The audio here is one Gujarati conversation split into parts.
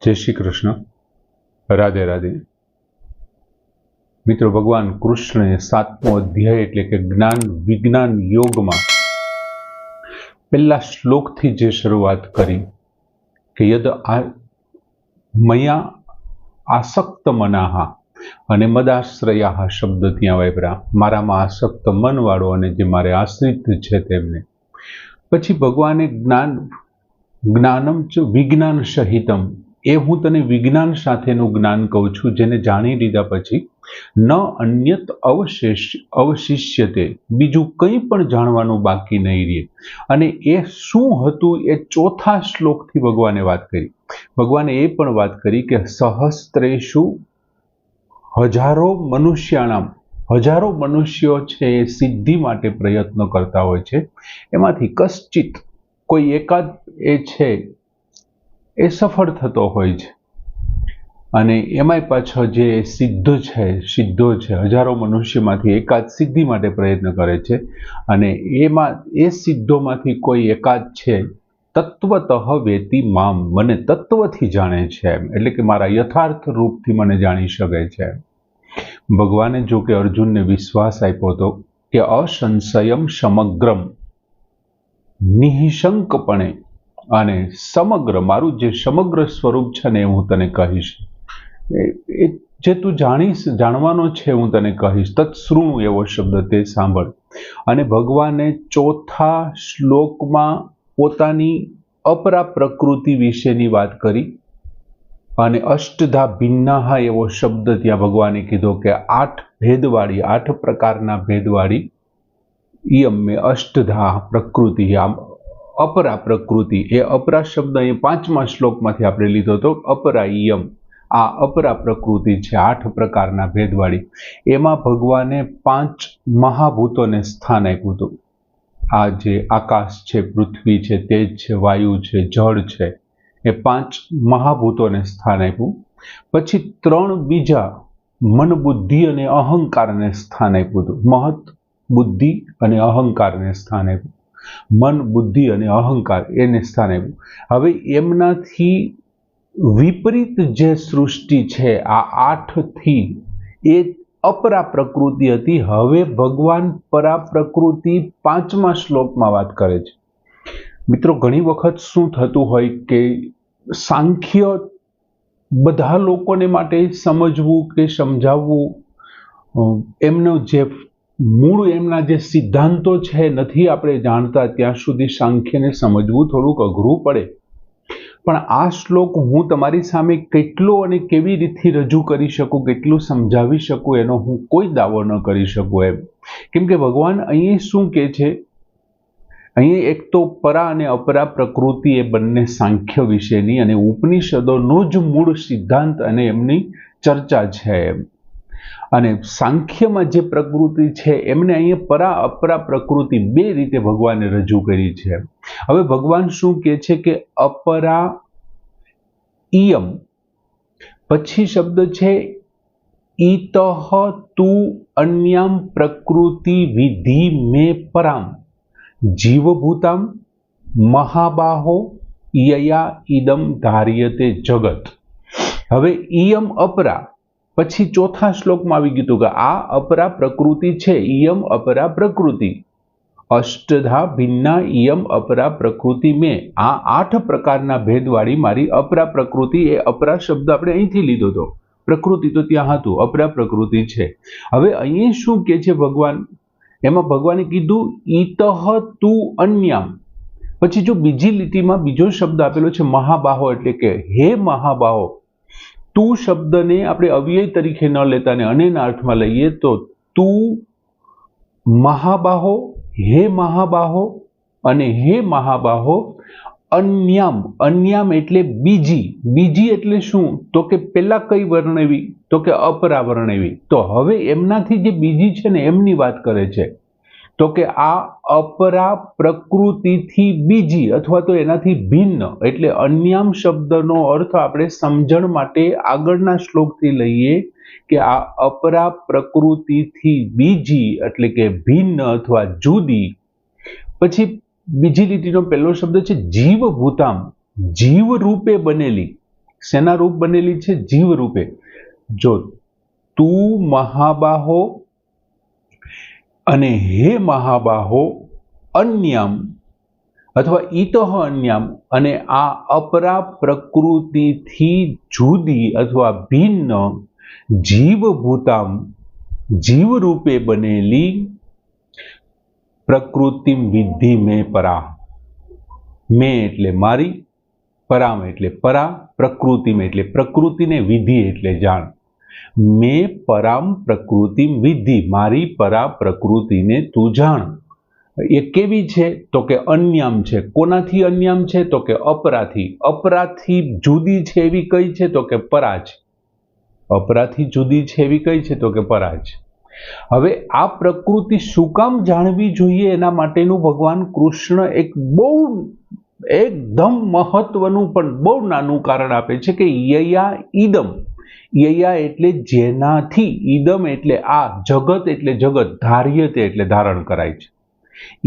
जय श्री कृष्ण, राधे राधे। मित्रों, भगवान कृष्णे 7मो अध्याय એટલે કે જ્ઞાન વિજ્ઞાન યોગમાં પહેલા શ્લોકથી જે શરૂઆત કરી કે યદ મયા આસક્ત મનાહા અને મદાશ્રયાહ શબ્દ ત્યાં વાપર્યા, મારામાં આસક્ત મનવાળો અને જે મારે આશ્રિત છે તેમને. પછી ભગવાને જ્ઞાનમ ચ વિજ્ઞાન સહિતમ, એ હું તને વિજ્ઞાન સાથેનું જ્ઞાન કહું છું, જેને જાણી લીધા પછી ન અન્યત અવશિષ્યતે, બીજું કંઈ પણ જાણવાનું બાકી નહીં રહે. અને એ શું હતું એ ચોથા શ્લોકથી ભગવાને વાત કરી. ભગવાને એ પણ વાત કરી કે સહસ્ત્રેષુ, હજારો મનુષ્યો છે એ સિદ્ધિ માટે પ્રયત્ન કરતા હોય છે, એમાંથી કશ્ચિત, કોઈ એકાદ એ છે એ સફળ થતો હોય છે. અને એમાંય પાછો જે સિદ્ધો છે, હજારો મનુષ્યમાંથી એકાદ સિદ્ધિ માટે પ્રયત્ન કરે છે, અને એ સિદ્ધોમાંથી કોઈ એકાદ છે તત્વતઃ વેતી મામ, મને તત્વથી જાણે છે, એટલે કે મારા યથાર્થ રૂપથી મને જાણી શકે છે. ભગવાને જો કે અર્જુનને વિશ્વાસ આપ્યો હતો કે અસંશયમ સમગ્રમ, નિઃશંકપણે અને સમગ્ર, મારું જે સમગ્ર સ્વરૂપ છે ને હું તને કહીશ, એ જે તું જાણવાનો છે હું તને કહીશ. તત્સૃણુ એવો શબ્દ તે સાંભળ. અને ભગવાને ચોથા શ્લોકમાં પોતાની અપરા પ્રકૃતિ વિશેની વાત કરી, અને અષ્ટધા ભિન્નાહ એવો શબ્દ ત્યાં ભગવાને કીધો કે 8 પ્રકારના ભેદવાળી ઇયમ મેં અષ્ટધા પ્રકૃતિ, આમ અપરા પ્રકૃતિ, એ અપરા શબ્દ અહીં 5મા શ્લોકમાંથી આપણે લીધો હતો. અપરા ઇયમ, આ અપરા પ્રકૃતિ છે 8 પ્રકારના ભેદવાળી. એમાં ભગવાને 5 મહાભૂતોને સ્થાન આપ્યું હતું. આ જે આકાશ છે, પૃથ્વી છે, તેજ છે, વાયુ છે, જળ છે, એ 5 મહાભૂતોને સ્થાન આપ્યું. પછી 3 બીજા મન, બુદ્ધિ અને અહંકારને સ્થાન આપ્યું હતું. મહત, બુદ્ધિ અને અહંકારને સ્થાન આપ્યું. મન, બુદ્ધિ અને અહંકાર એને સ્થાન આપ્યું. હવે એમનાથી વિપરીત જે સૃષ્ટિ છે આ 8થી, એ અપરા પ્રકૃતિ હતી. હવે ભગવાન પરા પ્રકૃતિ 5મા શ્લોકમાં વાત કરે છે. મિત્રો, ઘણી વખત શું થતું હોય કે સાંખ્ય બધા લોકોને માટે સમજવું કે સમજાવવું, એમનો જે મૂળ, એમના જે સિદ્ધાંતો છે નથી આપણે જાણતા, ત્યાં સુધી સાંખ્યને સમજવું થોડુંક અઘરું પડે. પણ આ શ્લોક હું તમારી સામે કેટલો અને કેવી રીતથી રજૂ કરી શકું, કેટલું સમજાવી શકું, એનો હું કોઈ દાવો ન કરી શકું એમ. કેમ કે ભગવાન અહીં શું કહે છે, અહીં એક તો પરા અને અપરા પ્રકૃતિ, એ બંને સાંખ્ય વિશેની અને ઉપનિષદોનો જ મૂળ સિદ્ધાંત અને એમની ચર્ચા છે એમ. અને સાંખ્યમાં જે પ્રકૃતિ છે એમને અહીંયા પરા અપરા પ્રકૃતિ 2 રીતે ભગવાને રજૂ કરી છે. હવે ભગવાન શું કહે છે કે અપરા ઇયમ, પછી શબ્દ છે ઈતઃ તુ અન્યામ પ્રકૃતિ વિધિ મે પરામ જીવભૂતામ મહાબાહો યયા ઇદમ ધાર્યતે જગત. હવે ઇયમ અપરા, પછી ચોથા શ્લોકમાં આવી ગયું કે આ અપરા પ્રકૃતિ છે, ઇયમ અપરા પ્રકૃતિ, અષ્ટધા ભિન્ના ઇયમ અપરા પ્રકૃતિ મેં, આ 8 પ્રકારના ભેદવાળી મારી અપરા પ્રકૃતિ. એ અપરા શબ્દ આપણે અહીંથી લીધો હતો, પ્રકૃતિ તો ત્યાં હતું, અપરા પ્રકૃતિ છે. હવે અહીં શું કે છે ભગવાન, એમાં ભગવાને કીધું ઈતઃ તુ અન્યામ, પછી જો બીજી લીટીમાં બીજો શબ્દ આપેલો છે મહાબાહો, એટલે કે હે મહાબાહો. તું શબ્દને આપણે અવ્યય તરીકે ન લેતા ને અનેના અર્થમાં લઈએ તો તું મહાબાહો, હે મહાબાહો, અને હે મહાબાહો અન્યામ એટલે બીજી એટલે શું, તો કે પેલા કઈ વર્ણવી, તો કે અપરા વર્ણવી. તો હવે એમનાથી જે બીજી છે ને એમની વાત કરે છે, તો કે આ અપરા પ્રકૃતિથી બીજી અથવા તો એનાથી ભિન્ન, એટલે અન્યામ શબ્દનો અર્થ આપણે સમજણ માટે આગળના શ્લોકથી લઈએ કે આ અપરા પ્રકૃતિથી બીજી એટલે કે ભિન્ન અથવા જુદી. પછી બીજી લીટીનો પહેલો શબ્દ છે જીવભૂતામ, જીવ રૂપે બનેલી. શેના રૂપ બનેલી છે? જીવ રૂપે. જો તું મહાબાહો અને હે મહાબાહો અન્યામ અથવા ઈતઃ અન્યામ અને આ અપરા પ્રકૃતિથી જુદી અથવા ભિન્ન જીવભૂતામ જીવ રૂપે બનેલી પ્રકૃતિ વિધિ મેં પરા. મેં એટલે મારી, પરામ એટલે પરા, પ્રકૃતિમ એટલે પ્રકૃતિને, વિધિ એટલે જાણ. મેં પરામ પ્રકૃતિ વિધિ, મારી પરા પ્રકૃતિને તું જાણ. એ કેવી છે? તો કે અન્યામ છે. કોનાથી અન્યામ છે? તો કે અપરાથી. અપરાથી જુદી છે એવી કઈ છે? તો કે પરા છે. અપરાથી જુદી છે એવી કઈ છે? તો કે પરા છે. હવે આ પ્રકૃતિ શું કામ જાણવી જોઈએ એના માટેનું ભગવાન કૃષ્ણ એક બહુ એકદમ મહત્વનું પણ બહુ નાનું કારણ આપે છે કે યયા ઈદમ. યયા એટલે જેનાથી, ઈદમ એટલે આ, જગત એટલે જગત, ધાર્યતે એટલે ધારણ કરાય છે.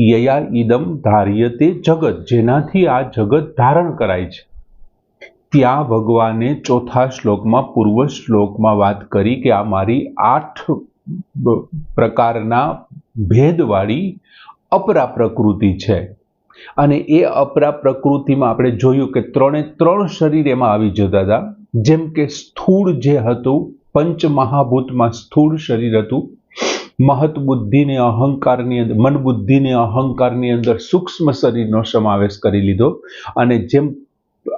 યયા ઈદમ ધાર્યતે જગત, જેનાથી આ જગત ધારણ કરાય છે. ત્યાં ભગવાને ચોથા શ્લોકમાં, પૂર્વ શ્લોકમાં વાત કરી કે આ મારી 8 પ્રકારના ભેદવાળી અપરા પ્રકૃતિ છે. અને એ અપરા પ્રકૃતિમાં આપણે જોયું કે 3 શરીર એમાં આવી જતા હતા. જેમ કે સ્થૂળ જે હતું, પંચ મહાભૂતમાં સ્થૂળ શરીર હતું. મહત બુદ્ધિને અહંકારની અંદર, મન બુદ્ધિને અહંકારની અંદર સૂક્ષ્મ શરીરનો સમાવેશ કરી લીધો. અને જેમ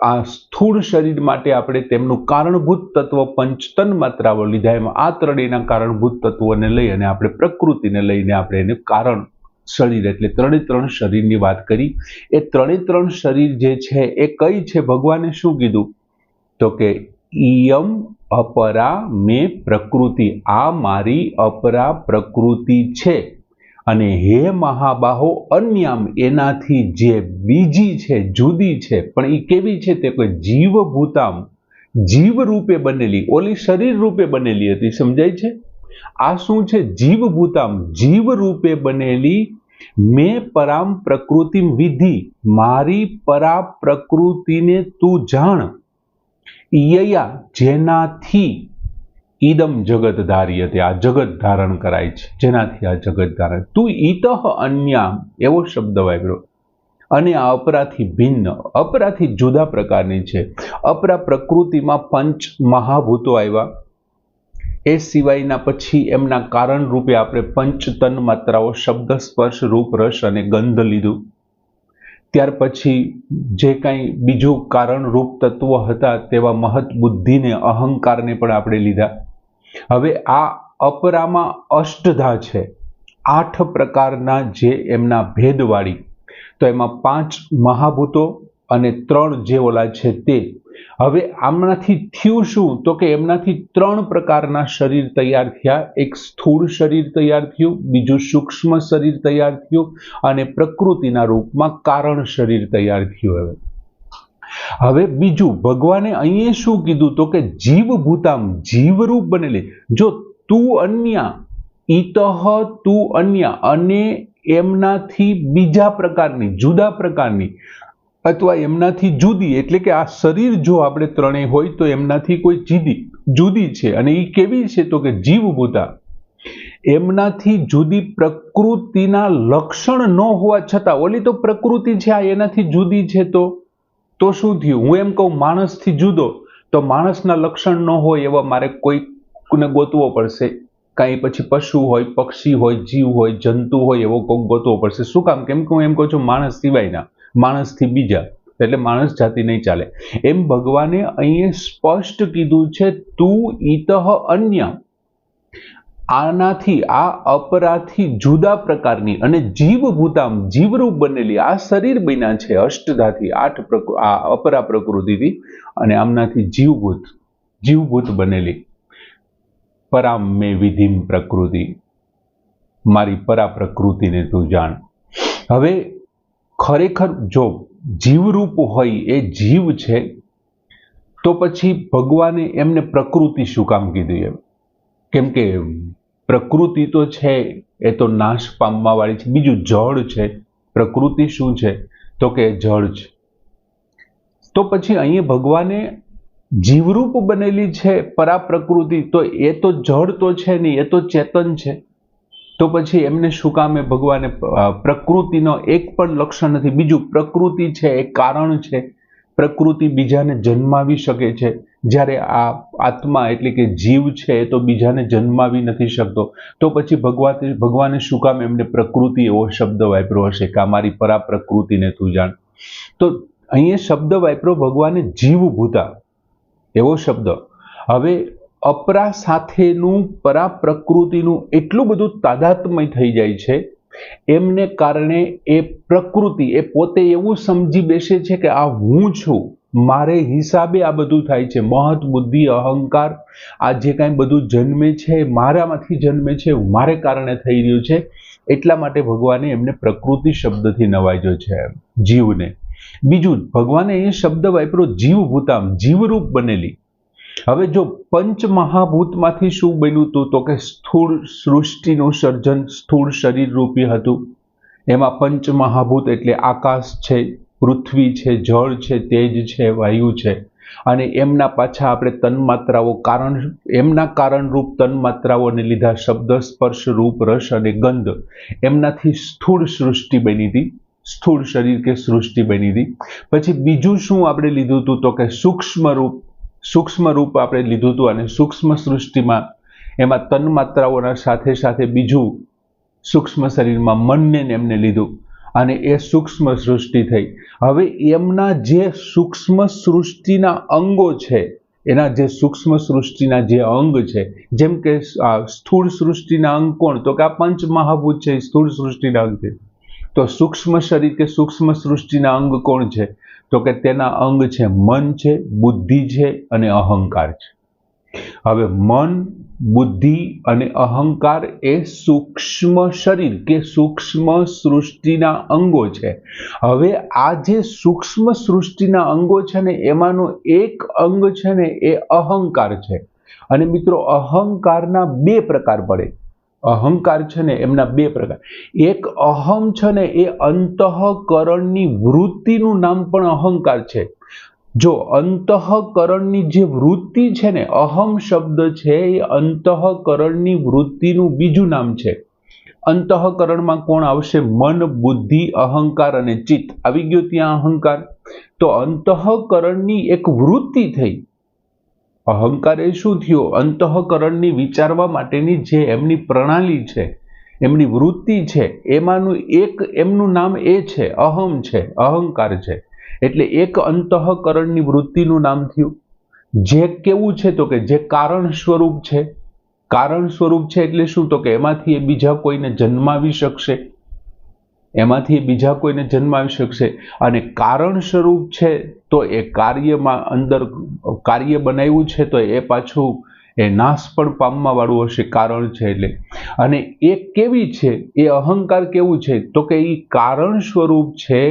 આ સ્થૂળ શરીર માટે આપણે તેમનું કારણભૂત તત્વ પંચતન માત્રાઓ લીધા, એમાં આ ત્રણેયના કારણભૂત તત્વોને લઈ અને આપણે પ્રકૃતિને લઈને આપણે એને કારણ શરીર એટલે 3 શરીરની વાત કરી. એ 3 શરીર જે છે એ કઈ છે? ભગવાને શું કીધું? તો કે ઈયમ અપરા મેં પ્રકૃતિ, આ મારી અપરા પ્રકૃતિ છે. અને હે મહાબાહો અન્યામ, એનાથી જે બીજી છે, જુદી છે. પણ એ કેવી છે? તે કોઈ જીવભૂતામ, જીવ રૂપે બનેલી, ઓલી શરીર રૂપે બનેલી હતી. સમજાય છે? આ શું છે? જીવભૂતામ, જીવ રૂપે બનેલી મેં પરામ પ્રકૃતિ વિધિ, મારી પરા પ્રકૃતિને તું જાણ. યયા જેનાથી ઈદમ જગત ધાર્યતે, આ જગત ધારણ કરાય છે. જેનાથી આ જગત ધારણ. તું ઈતઃ અન્યામ એવો શબ્દ વાપર્યો. અને આ અપરાથી ભિન્ન, અપરાથી જુદા પ્રકારની છે. અપરા પ્રકૃતિમાં પંચ મહાભૂતો આવ્યા. એ સિવાયના પછી એમના કારણ રૂપે આપણે પંચતન માત્રાઓ શબ્દ, સ્પર્શ, રૂપ, રસ અને ગંધ લીધું. ત્યાર પછી જે કાંઈ બીજું કારણ રૂપ તત્વો હતા તેવા મહત બુદ્ધિને, અહંકારને પણ આપણે લીધા. હવે આ અપરામાં અષ્ટધા છે, 8 પ્રકારના જે એમના ભેદવાળી. તો એમાં 5 મહાભૂતો અને 3 જે ઓલા છે તે. હવે આમનાથી થયું શું? તો કે એમનાથી 3 પ્રકારના શરીર તૈયાર થયા. એક સ્થૂળ શરીર તૈયાર થયું, બીજું સૂક્ષ્મ શરીર તૈયાર થયું અને પ્રકૃતિના રૂપમાં કારણ શરીર તૈયાર થયું. હવે બીજું ભગવાને અહીંયા શું કીધું? તો કે જીવભૂતામ, જીવરૂપ બનેલી. જો તું અન્ય, ઈતઃ તું અન્ય, અને એમનાથી બીજા પ્રકારની, જુદા પ્રકારની અથવા એમનાથી જુદી, એટલે કે આ શરીર જો આપણે ત્રણેય હોય તો એમનાથી કોઈ જુદી છે. અને એ કેવી છે? તો કે જીવભૂતા, એમનાથી જુદી પ્રકૃતિના લક્ષણ ન હોવા છતાં, ઓલી તો પ્રકૃતિ છે, આ એનાથી જુદી છે. તો શું થયું? હું એમ કહું માણસથી જુદો, તો માણસના લક્ષણ ન હોય એવા મારે કોઈને ગોતવો પડશે. કાંઈ પછી પશુ હોય, પક્ષી હોય, જીવ હોય, જંતુ હોય, એવો કોઈક ગોતવો પડશે. શું કામ? કેમ કે હું એમ કહું છું માણસ સિવાયના, માણસથી બીજા, એટલે માણસ જાતિ નહીં ચાલે. એમ ભગવાને અહીં સ્પષ્ટ કીધું છે, તું ઈતઃ અન્ય, આનાથી, આ અપરાથી જુદા પ્રકારની અને જીવભૂતામ, જીવરૂપ બનેલી આ શરીર બન્યા છે અષ્ટધાથી, 8 આ અપરા પ્રકૃતિથી, અને આમનાથી જીવભૂત બનેલી પરામ મેં વિધિમ પ્રકૃતિ, મારી પરા પ્રકૃતિને તું જાણ. હવે ખરેખર જો જીવરૂપ હોય, એ જીવ છે, તો પછી ભગવાને એમને પ્રકૃતિ શું કામ કીધું? એમ કેમ કે પ્રકૃતિ તો છે એ તો નાશ પામવા વાળી છે. બીજું જળ છે. પ્રકૃતિ શું છે? તો કે જળ છે. તો પછી અહીંયા ભગવાને જીવરૂપ બનેલી છે પરા પ્રકૃતિ, તો એ તો જળ તો છે નહીં, એ તો ચેતન છે. તો પછી એમને શું કામે ભગવાને પ્રકૃતિનો એક પણ લક્ષણ નથી. બીજું, પ્રકૃતિ છે એ કારણ છે. પ્રકૃતિ બીજાને જન્માવી શકે છે, જ્યારે આ આત્મા એટલે કે જીવ છે એ તો બીજાને જન્માવી નથી શકતો. તો પછી ભગવાને શું કામ એમને પ્રકૃતિ એવો શબ્દ વાપર્યો હશે કે અમારી પરા પ્રકૃતિને તું જાણ. તો અહીંયા શબ્દ વાપર્યો ભગવાને જીવભૂતા એવો શબ્દ. હવે અપરા સાથેનું પરા પ્રકૃતિનું એટલું બધું તાદાત્મ્ય થઈ જાય છે, એમને કારણે એ પ્રકૃતિ એ પોતે એવું સમજી બેસે છે કે આ હું છું, મારે હિસાબે આ બધું થાય છે. મહત, બુદ્ધિ, અહંકાર, આ જે કાંઈ બધું જન્મે છે મારામાંથી જન્મે છે, મારે કારણે થઈ રહ્યું છે. એટલા માટે ભગવાને એમને પ્રકૃતિ શબ્દથી નવાજ્યો છે જીવને. બીજું, ભગવાને એ શબ્દ વાપર્યો જીવભૂતામ, જીવરૂપ બનેલી. હવે જો પંચમહાભૂતમાંથી શું બન્યું હતું, તો કે સ્થૂળ સૃષ્ટિનું સર્જન સ્થૂળ શરીર રૂપી હતું. એમાં પંચમહાભૂત એટલે આકાશ છે, પૃથ્વી છે, જળ છે, તેજ છે, વાયુ છે, અને એમના પાછા આપણે તન્માત્રાઓ એમના કારણરૂપ તન્માત્રાઓને લીધા શબ્દ, સ્પર્શ, રૂપ, રસ અને ગંધ. એમનાથી સ્થૂળ સૃષ્ટિ બની હતી, સ્થૂળ શરીર કે સૃષ્ટિ બની હતી. પછી બીજું શું આપણે લીધું હતું, તો કે સૂક્ષ્મ રૂપ આપણે લીધું હતું, અને સૂક્ષ્મ સૃષ્ટિમાં એમાં તન્માત્રાઓના સાથે સાથે બીજું સૂક્ષ્મ શરીરમાં મનને એમને લીધું, અને એ સૂક્ષ્મ સૃષ્ટિ થઈ. હવે એમના જે સૂક્ષ્મ સૃષ્ટિના અંગો છે, એના જે સૂક્ષ્મ સૃષ્ટિના જે અંગ છે, જેમ કે સ્થૂળ સૃષ્ટિના અંગ કોણ, તો કે આ પંચમહાભૂત છે, સ્થૂળ સૃષ્ટિના અંગ છે. તો સૂક્ષ્મ શરીર કે સૂક્ષ્મ સૃષ્ટિના અંગ કોણ છે, તો કે તેના અંગ છે મન છે, બુદ્ધિ છે અને અહંકાર છે. હવે મન, બુદ્ધિ અને અહંકાર એ સૂક્ષ્મ શરીર કે સૂક્ષ્મ સૃષ્ટિના અંગો છે. હવે આ જે સૂક્ષ્મ સૃષ્ટિના અંગો છે ને, એમાંનો એક અંગ છે ને એ અહંકાર છે. અને મિત્રો, અહંકારના બે પ્રકાર પડે. અહંકાર છે ને એમના બે પ્રકાર. એક અહમ છે ને એ અંતઃકરણની વૃત્તિનું નામ પણ અહંકાર છે. જો અંતઃકરણની જે વૃત્તિ છે ને, અહમ શબ્દ છે એ અંતઃકરણની વૃત્તિનું બીજું નામ છે. અંતઃકરણમાં કોણ આવશે? મન, બુદ્ધિ, અહંકાર અને ચિત્ત. આવી ગયો ત્યાં અહંકાર. તો અંતઃકરણની એક વૃત્તિ થઈ. અહંકાર એ શું થયો? અંતઃકરણની વિચારવા માટેની જે એમની પ્રણાલી છે, એમની વૃત્તિ છે, એમાંનું એક એમનું નામ એ છે, અહમ છે, અહંકાર છે. એટલે એક અંતઃકરણની વૃત્તિનું નામ થયું. જે કેવું છે, તો કે જે કારણ સ્વરૂપ છે. કારણ સ્વરૂપ છે એટલે શું? તો કે એમાંથી એ બીજા કોઈને જન્માવી શકશે, એમાંથી બીજા કોઈને જન્માવી શકશે. અને કારણ સ્વરૂપ છે તો એ કાર્યમાં અંદર કાર્ય બનાવ્યું છે, તો એ પાછું એ નાશ પણ પામવા વાળું હશે, કારણ છે એટલે. અને એ કેવી છે? એ અહંકાર કેવું છે? તો કે એ કારણ સ્વરૂપ છે,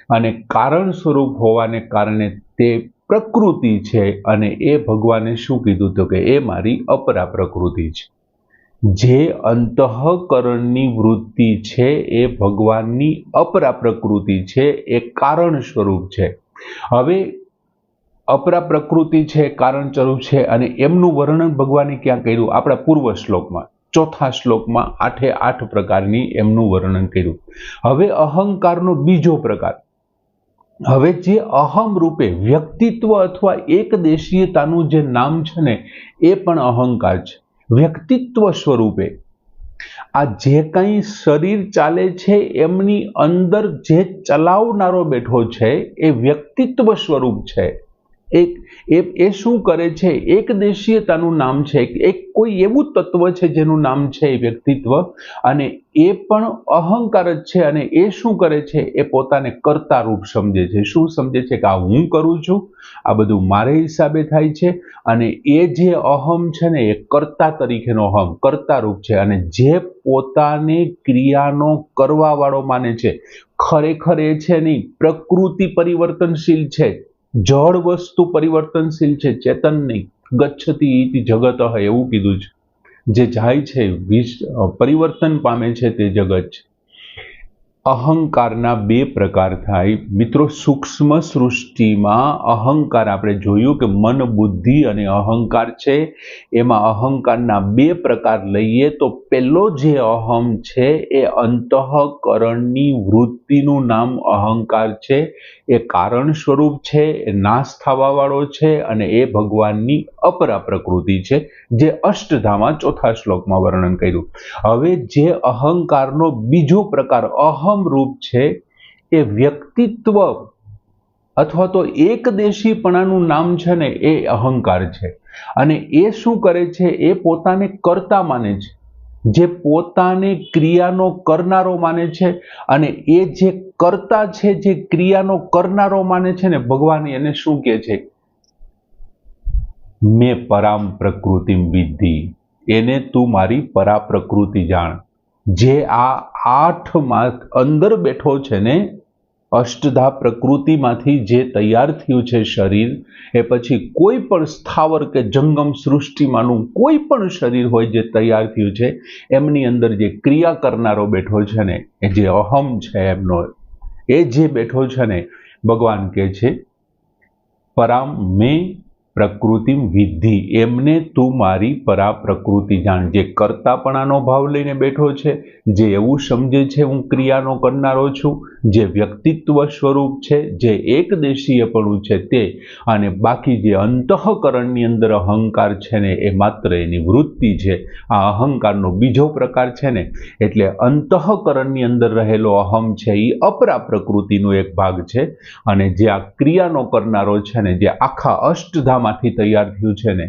અને કારણ સ્વરૂપ હોવાને કારણે તે પ્રકૃતિ છે. અને એ ભગવાને શું કીધું? તો કે એ મારી અપરા પ્રકૃતિ છે. જે અંતઃકરણની વૃત્તિ છે એ ભગવાનની અપરા પ્રકૃતિ છે, એ કારણ સ્વરૂપ છે. હવે અપરા પ્રકૃતિ છે, કારણ સ્વરૂપ છે, અને એમનું વર્ણન ભગવાને ક્યાં કર્યું? આપણા પૂર્વ શ્લોકમાં, ચોથા શ્લોકમાં 8 પ્રકારની એમનું વર્ણન કર્યું. હવે અહંકારનો બીજો પ્રકાર. હવે જે અહમ રૂપે વ્યક્તિત્વ અથવા એકદેશીયતાનું જે નામ છે ને, એ પણ અહંકાર છે. વ્યક્તિત્વ સ્વરૂપે આ જે કંઈ શરીર ચાલે છે, એમની અંદર જે ચલાવનારો બેઠો છે એ વ્યક્તિત્વ સ્વરૂપ છે. એ શું કરે છે? એકદેશીયતાનું નામ છે. એક કોઈ એવું તત્વ છે જેનું નામ છે વ્યક્તિત્વ, અને એ પણ અહંકાર જ છે. અને એ શું કરે છે? એ પોતાને કર્તા રૂપ સમજે છે. શું સમજે છે? કે આ હું કરું છું, આ બધું મારે હિસાબે થાય છે. અને એ જે અહમ છે ને, એ કર્તા તરીકેનો અહમ, કર્તા રૂપ છે. અને જે પોતાને ક્રિયાનો કરવા વાળો માને છે, ખરેખર એ છે નહીં. પ્રકૃતિ પરિવર્તનશીલ છે, જળ વસ્તુ પરિવર્તનશીલ છે, ચેતન નહીં. ગચ્છતિ ઇતિ જગતઃ એવું કીધું છે. જે જાય છે, પરિવર્તન પામે છે, તે જગત છે. અહંકારના બે પ્રકાર થાય મિત્રો. સૂક્ષ્મ સૃષ્ટિમાં અહંકાર આપણે જોયું કે મન, બુદ્ધિ અને અહંકાર છે. એમાં અહંકારના બે પ્રકાર લઈએ તો પહેલો જે અહમ છે એ અંતઃકરણની વૃત્તિનું નામ અહંકાર છે. એ કારણ સ્વરૂપ છે, એ નાશ થવા વાળો છે અને એ ભગવાનની અપરા પ્રકૃતિ છે, જે અષ્ટધામાં ચોથા શ્લોકમાં વર્ણન કર્યું. હવે જે અહંકારનો બીજો પ્રકાર અહમ રૂપ છે એ વ્યક્તિત્વ અથવા તો એકદેશીપણાનું નામ છે ને એ અહંકાર છે. અને એ શું કરે છે? એ પોતાને કર્તા માને છે, જે પોતાને ક્રિયાનો કરનારો માને છે. અને એ જે કર્તા છે, જે ક્રિયાનો કરનારો માને છે ને, ભગવાન એને શું કહે છે? મેં પરામ પ્રકૃતિમ વિદ્ધિ, એને તું મારી પરા પ્રકૃતિ જાણ. જે આ આઠમાં અંદર બેઠો છે ને, અષ્ટધા પ્રકૃતિમાંથી જે તૈયાર થયું છે શરીર, એ પછી કોઈ પણ સ્થાવર કે જંગમ સૃષ્ટિમાંનું કોઈ પણ શરીર હોય જે તૈયાર થયું છે, એમની અંદર જે ક્રિયા કરનારો બેઠો છે ને, એ જે અહમ છે એમનો, એ જે બેઠો છે ને, ભગવાન કહે છે પરામ મેં પ્રકૃતિમ વિદ્ધિ, એમને તું મારી પરા પ્રકૃતિ જાણ. જે કર્તાપણાનો ભાવ લઈને બેઠો છે, જે એવું સમજે છે હું ક્રિયાનો કરનારો છું, જે વ્યક્તિત્વ સ્વરૂપ છે, જે એકદેશીયપણું છે તે, અને બાકી જે અંતઃકરણની અંદર અહંકાર છે ને, એ માત્ર એની વૃત્તિ છે. આ અહંકારનો બીજો પ્રકાર છે ને, એટલે અંતઃકરણની અંદર રહેલો અહમ છે એ અપરા પ્રકૃતિનો એક ભાગ છે. અને જે આ ક્રિયાનો કરનારો છે ને, જે આખા અષ્ટધામ માંથી તૈયાર થયું છે ને,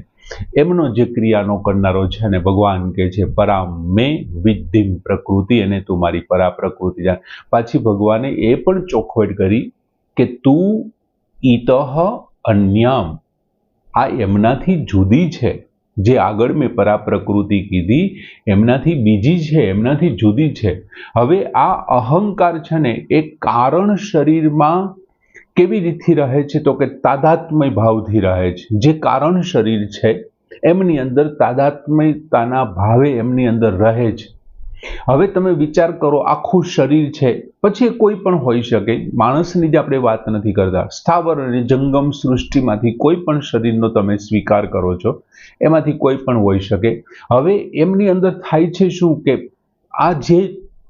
એમનો જે ક્રિયાનો કરનારો છે ને, ભગવાન કહે છે પરામ મેં વિદ્ધિમ પ્રકૃતિ, એને તું મારી પરા પ્રકૃતિ જાણ. પાછી ભગવાને એ પણ ચોખવટ કરી કે તું ઈતઃ અન્યામ, આ એમનાથી જુદી છે. જે આગળ મેં પરા પ્રકૃતિ કીધી એમનાથી બીજી છે, એમનાથી જુદી છે. હવે આ અહંકાર છે ને, એ કારણ શરીરમાં કેવી રીતથી રહે છે? તો કે તાદાત્મ્ય ભાવથી રહે છે. જે કારણ શરીર છે એમની અંદર તાદાત્મ્યતાના ભાવે એમની અંદર રહે છે. હવે તમે વિચાર કરો, આખું શરીર છે, પછી કોઈ પણ હોઈ શકે, માણસની જ આપણે વાત નથી કરતા, સ્થાવર અને જંગમ સૃષ્ટિમાંથી કોઈ પણ શરીરનો તમે સ્વીકાર કરો છો, એમાંથી કોઈ પણ હોઈ શકે. હવે એમની અંદર થાય છે શું કે આ જે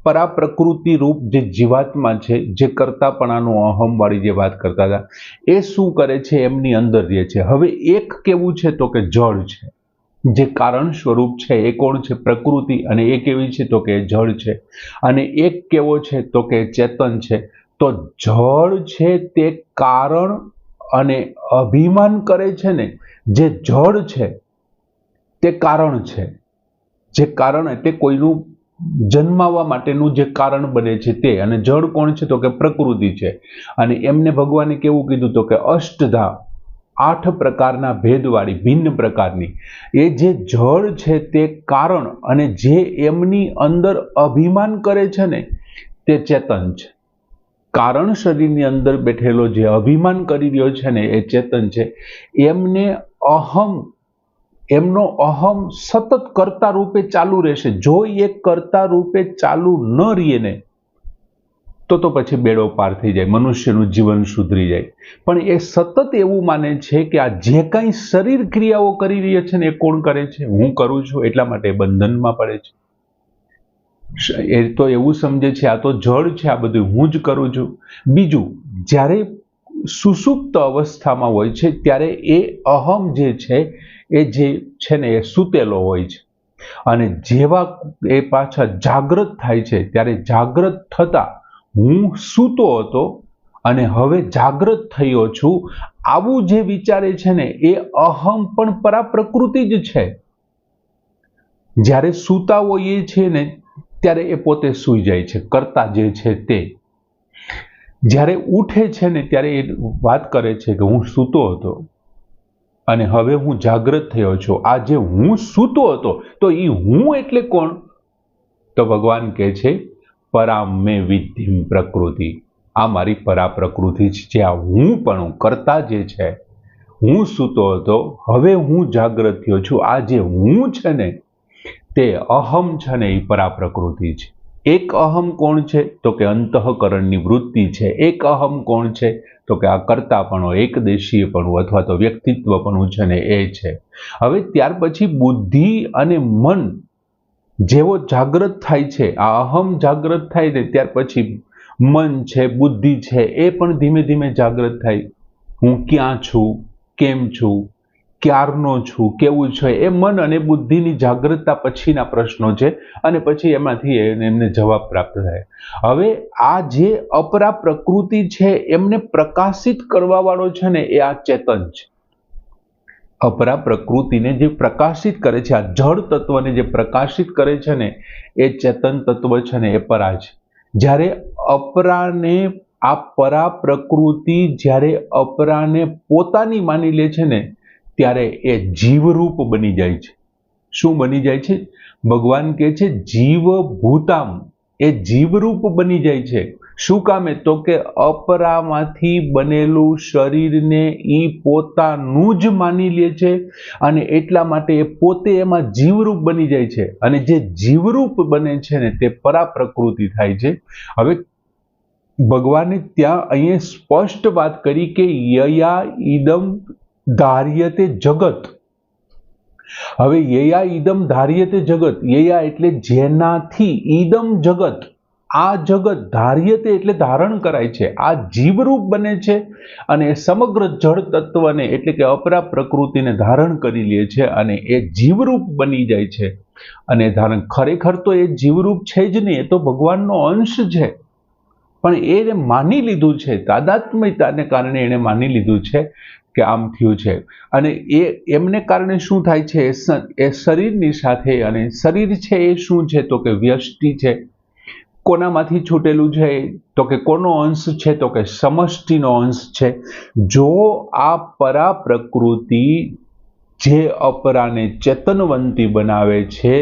પરા પ્રકૃતિ રૂપ જે જીવાત્મા છે, જે કર્તાપણાનો અહમ વાળી જે વાત કરતા હતા, એ શું કરે છે? એમની અંદર રહે છે. હવે એક કેવું છે? તો કે જળ છે. જે કારણ સ્વરૂપ છે એ કોણ છે? પ્રકૃતિ. અને એ કેવી છે? તો કે જળ છે. અને એક કેવો છે? તો કે ચેતન છે. તો જળ છે તે કારણ અને અભિમાન કરે છે ને, જે જળ છે તે કારણ છે. જે કારણ તે કોઈનું જન્માવા માટેનું જે કારણ બને છે તે. અને જળ કોણ છે? તો કે પ્રકૃતિ છે. અને એમને ભગવાને કેવું કીધું? તો કે અષ્ટધા, 8 પ્રકારના ભેદવાળી, ભિન્ન પ્રકારની. એ જે જળ છે તે કારણ, અને જે એમની અંદર અભિમાન કરે છે ને, તે ચેતન છે. કારણ શરીરની અંદર બેઠેલો જે અભિમાન કરી રહ્યો છે ને, એ ચેતન છે. એમને એમનો અહમ સતત કર્તા રૂપે ચાલુ રહેશે. જો એ કર્તા રૂપે ચાલુ ન રહીએ ને, તો પછી બેડો પાર થઈ જાય, મનુષ્યનું જીવન સુધરી જાય. પણ એ સતત એવું માને છે કે આ જે કાંઈ શરીર ક્રિયાઓ કરી રહ્યા છે ને, એ કોણ કરે છે? હું કરું છું. એટલા માટે બંધનમાં પડે છે. એ તો એવું સમજે છે આ તો જળ છે, આ બધું હું જ કરું છું. બીજું, જ્યારે સુષુપ્ત અવસ્થામાં હોય છે ત્યારે એ અહમ જે છે એ જે છે ને એ સૂતેલો હોય છે. અને જેવા એ પાછા જાગૃત થાય છે ત્યારે જાગૃત થતા હું સૂતો હતો અને હવે જાગૃત થયો છું, આવું જે વિચારે છે ને, એ અહમ પણ પરા પ્રકૃતિ જ છે. જ્યારે સૂતા હોઈએ છે ને ત્યારે એ પોતે સૂઈ જાય છે, કર્તા જે છે તે. જ્યારે ઉઠે છે ને ત્યારે એ વાત કરે છે કે હું સૂતો હતો અને હવે હું જાગૃત થયો છું. આ જે હું સૂતો હતો, તો એ હું એટલે કોણ? તો ભગવાન કહે છે પરામ મેં વિદ્ધિમ પ્રકૃતિ, આ મારી પરા પ્રકૃતિ છે. જે આ હું પણ કરતા જે છે, હું સૂતો હતો, હવે હું જાગૃત થયો છું. આ જે હું છે ને, તે અહમ છે ને, એ પરા પ્રકૃતિ છે. એક અહમ કોણ છે? તો કે અંતઃકરણની વૃત્તિ છે. એક અહમ કોણ છે? તો કે આ કર્તાપણું, એકદેશીયપણું અથવા તો વ્યક્તિત્વપણું છે ને એ છે. હવે ત્યાર પછી બુદ્ધિ અને મન જેવો જાગૃત થાય છે, આ અહમ જાગૃત થાય ને ત્યાર પછી મન છે, બુદ્ધિ છે, એ પણ ધીમે ધીમે જાગૃત થાય. હું ક્યાં છું, કેમ છું, ક્યારનો છું, કેવું છે, એ મન અને બુદ્ધિની જાગૃતતા પછીના પ્રશ્નો છે અને પછી એમાંથી એમને જવાબ પ્રાપ્ત થાય. હવે આ જે અપરા પ્રકૃતિ છે એમને પ્રકાશિત કરવા વાળો છે ને એ આ ચેતન છે. અપરા પ્રકૃતિને જે પ્રકાશિત કરે છે, આ જળ તત્વને જે પ્રકાશિત કરે છે ને એ ચેતન તત્વ છે ને એ પરા છે. જ્યારે અપરાને આ પરા પ્રકૃતિ જ્યારે અપરાને પોતાની માની લે છે ને ત્યારે એ જીવરૂપ બની જાય છે. શું બની જાય છે? ભગવાન કહે છે જીવ ભૂતામ, એ જીવરૂપ બની જાય છે. શું કામે? તો કે અપરામાંથી બનેલું શરીરને ઈ પોતાનું જ માની લે છે અને એટલા માટે એ પોતે એમાં જીવરૂપ બની જાય છે અને જે જીવરૂપ બને છે ને તે પરા પ્રકૃતિ થાય છે. હવે ભગવાને ત્યાં અહીંયા સ્પષ્ટ વાત કરી કે યયા ઈદમ ધાર્યતે જગત. હવે યયા ઈદમ ધાર્યતે જગત, યયા એટલે જેનાથી, ઈદમ જગત, આ જગત ધાર્યતે એટલે ધારણ કરાય છે, આ જીવરૂપ બને છે અને સમગ્ર જળ તત્વને એટલે કે અપરા પ્રકૃતિને ધારણ કરી લે છે અને એ જીવરૂપ બની જાય છે. અને ધારણ ખરેખર તો એ જીવરૂપ છે જ નહીં, એ તો ભગવાનનો અંશ છે, પણ એને માની લીધું છે, તાદાત્મ્યતાને કારણે એને માની લીધું છે કે આમ થયું છે. અને એમને કારણે શું થાય છે? એ શરીરની સાથે, અને શરીર છે એ શું છે? તો કે વ્યષ્ટિ છે. કોનામાંથી છૂટેલું છે? તો કે કોનો અંશ છે? તો કે સમષ્ટિનો અંશ છે. જો આ પરા પ્રકૃતિ જે અપરાને ચેતનવંતી બનાવે છે,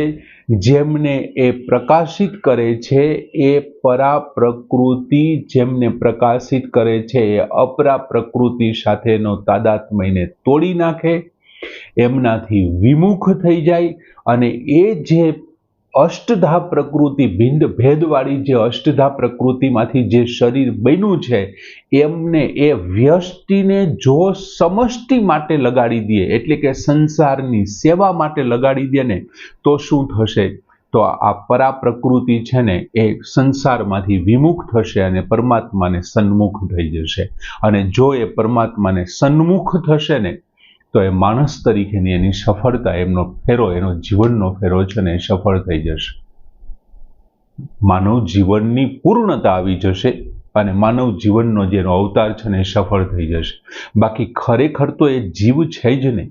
જેમને એ પ્રકાશિત કરે છે, એ પરા પ્રકૃતિ જેમને પ્રકાશિત કરે છે એ અપરા પ્રકૃતિ સાથેનો તાદાત્મ્યને તોડી નાખે, એમનાથી વિમુખ થઈ જાય અને એ જે અષ્ટધા પ્રકૃતિ, ભિન્ન ભેદવાળી જે અષ્ટધા પ્રકૃતિમાંથી જે શરીર બન્યું છે એમને, એ વ્યષ્ટિને જો સમષ્ટિ માટે લગાડી દે એટલે કે સંસારની સેવા માટે લગાડી દે ને તો શું થશે? તો આ પરા પ્રકૃતિ છે ને એ સંસારમાંથી વિમુખ થશે અને પરમાત્માને સન્મુખ થઈ જશે. અને જો એ પરમાત્માને સન્મુખ થશે ને તો એ માણસ તરીકેની એની સફળતા, એમનો ફેરો, એનો જીવનનો ફેરો છે ને એ સફળ થઈ જશે. માનવ જીવનની પૂર્ણતા આવી જશે અને માનવ જીવનનો જેનો અવતાર છે ને એ સફળ થઈ જશે. બાકી ખરેખર તો એ જીવ છે જ નહીં.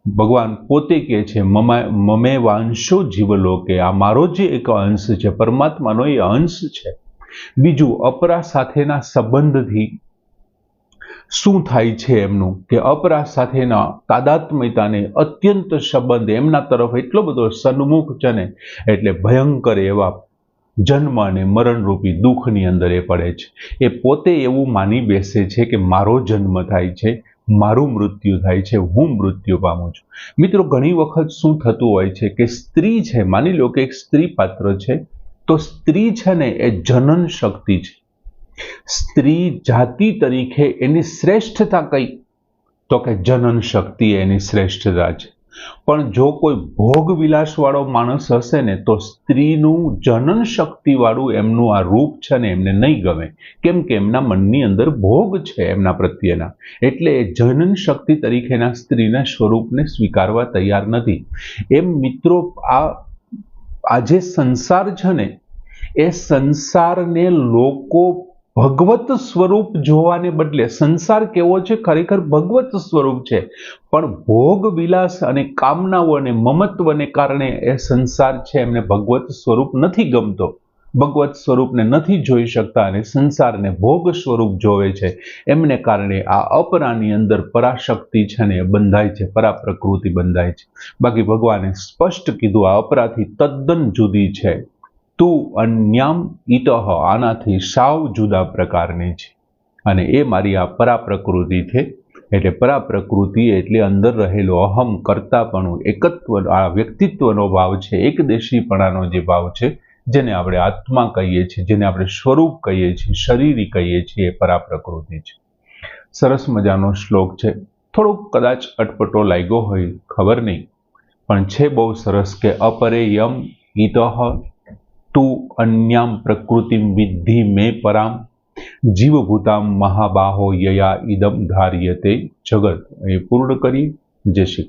ભગવાન પોતે કહે છે મમે વાંશો જીવલોકે, આ મારો જે એક અંશ છે, પરમાત્માનો એ અંશ છે. બીજું, અપરા સાથેના સંબંધથી શું થાય છે એમનું કે અપરા સાથેના તાદાત્મ્યતાને અત્યંત સંબંધ એમના તરફ એટલો બધો સન્મુખ છે ને એટલે ભયંકર એવા જન્મ અને મરણરૂપી દુઃખની અંદર એ પડે છે. એ પોતે એવું માની બેસે છે કે મારો જન્મ થાય છે, મારું મૃત્યુ થાય છે, હું મૃત્યુ પામું છું. મિત્રો, ઘણી વખત શું થતું હોય છે કે સ્ત્રી છે, માની લો કે એક સ્ત્રી પાત્ર છે, તો સ્ત્રી છે ને એ જનન શક્તિ છે. સ્ત્રી જાતિ તરીકે એની શ્રેષ્ઠતા કઈ? તો કે જનન શક્તિ એની શ્રેષ્ઠતા છે. પણ જો કોઈ ભોગ વિલાસ વાળો માણસ હશે ને તો સ્ત્રીનું જનન શક્તિ વાળું એમનું આ રૂપ છે ને એમને નહીં ગમે. કેમ કે એમના મનની અંદર ભોગ છે એમના પ્રત્યેના, એટલે એ જનન શક્તિ તરીકેના સ્ત્રીના સ્વરૂપને સ્વીકારવા તૈયાર નથી. એમ મિત્રો, આ જે સંસાર છે ને એ સંસારને લોકો ભગવત સ્વરૂપ જોવાને બદલે, સંસાર કેવો છે? ખરેખર ભગવત સ્વરૂપ છે, પણ ભોગ વિલાસ અને કામનાઓ અને મમત્વને કારણે એ સંસાર છે એમને ભગવત સ્વરૂપ નથી ગમતો, ભગવત સ્વરૂપને નથી જોઈ શકતા અને સંસારને ભોગ સ્વરૂપ જોવે છે. એમને કારણે આ અપરાની અંદર પરાશક્તિ છે ને એ બંધાય છે, પરા પ્રકૃતિ બંધાય છે. બાકી ભગવાને સ્પષ્ટ કીધું આ અપરાથી તદ્દન જુદી છે. તું અન્યામ ઈતઃ, આનાથી સાવ જુદા પ્રકારની છે અને એ મારી આ પરા પ્રકૃતિ છે. એટલે પરા પ્રકૃતિ એટલે અંદર રહેલો અહમ, કર્તાપણું, એકત્વ, આ વ્યક્તિત્વનો ભાવ છે, એકદેશીપણાનો જે ભાવ છે, જેને આપણે આત્મા કહીએ છીએ, જેને આપણે સ્વરૂપ કહીએ છીએ, શરીરી કહીએ છીએ, એ પરાપ્રકૃતિ છે. સરસ મજાનો શ્લોક છે. થોડોક કદાચ અટપટો લાગ્યો હોય, ખબર નહીં, પણ છે બહુ સરસ કે અપરેયમ ઈતઃ તું અન્યામ પ્રકૃતિમ વિદ્ધિ મે પરામ જીવભૂતામ મહાબાહો યયા ઇદમ ધાર્યતે જગત. એ પૂર્ણ કરીએ. જય શ્રી કૃષ્ણ.